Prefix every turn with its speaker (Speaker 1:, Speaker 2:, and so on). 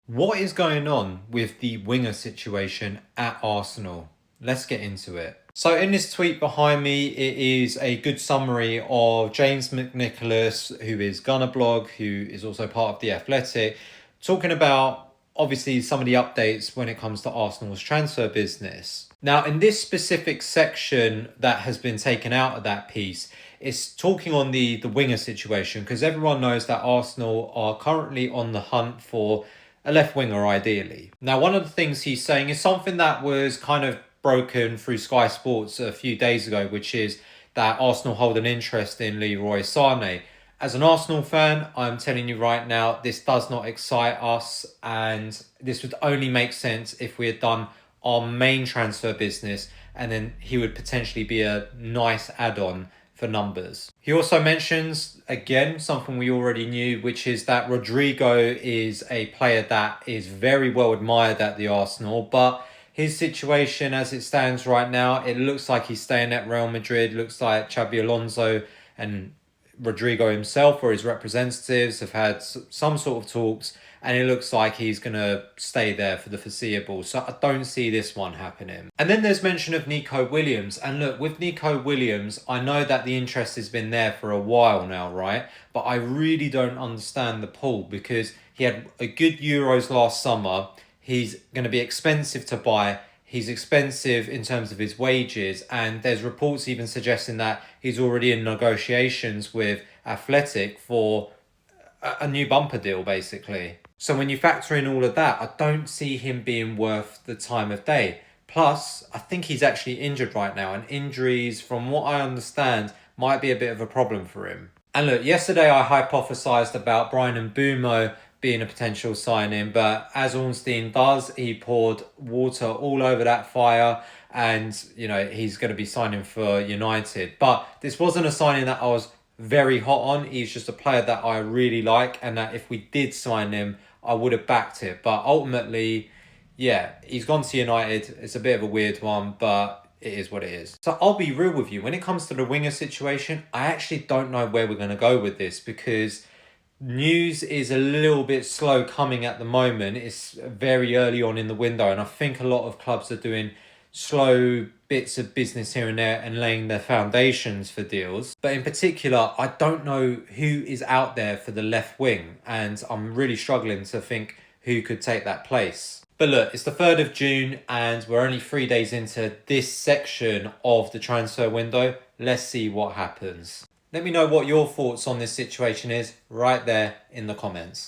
Speaker 1: What is going on with the winger situation at Arsenal? Let's get into it. So, in this tweet behind me, it is a good summary of James McNicholas, who is Gunner Blog, who is also part of The Athletic, talking about obviously some of the updates when it comes to Arsenal's transfer business. Now, in this specific section that has been taken out of that piece, it's talking on the winger situation because everyone knows that Arsenal are currently on the hunt for a left winger ideally. Now, one of the things he's saying is something that was kind of broken through Sky Sports a few days ago, which is that Arsenal hold an interest in Leroy Sané. As an Arsenal fan, I'm telling you right now, this does not excite us, and this would only make sense if we had done our main transfer business, and then he would potentially be a nice add-on for numbers. He also mentions, again, something we already knew, which is that Rodrigo is a player that is very well admired at the Arsenal, but his situation as it stands right now, it looks like he's staying at Real Madrid. Looks like Xabi Alonso and Rodrigo himself or his representatives have had some sort of talks, and it looks like he's going to stay there for the foreseeable. So I don't see this one happening. And then there's mention of Nico Williams. And look, with Nico Williams, I know that the interest has been there for a while now, right? But I really don't understand the pull because he had a good Euros last summer. He's going to be expensive to buy. He's expensive in terms of his wages, and there's reports even suggesting that he's already in negotiations with Athletic for a new bumper deal, basically. So when you factor in all of that, I don't see him being worth the time of day. Plus, I think he's actually injured right now, and injuries, from what I understand, might be a bit of a problem for him. And look, yesterday I hypothesized about Brian Mbeumo being a potential signing, but as Ornstein does, he poured water all over that fire, and he's going to be signing for United. But this wasn't a signing that I was very hot on. He's just a player that I really like, and that if we did sign him, I would have backed it. But ultimately, yeah, he's gone to United. It's a bit of a weird one, but it is what it is. So I'll be real with you. When it comes to the winger situation, I actually don't know where we're going to go with this because news is a little bit slow coming at the moment. It's very early on in the window, and I think a lot of clubs are doing slow bits of business here and there and laying their foundations for deals. But in particular, I don't know who is out there for the left wing, and I'm really struggling to think who could take that place. But look, it's the 3rd of June and we're only 3 days into this section of the transfer window. Let's see what happens. Let me know what your thoughts on this situation is right there in the comments.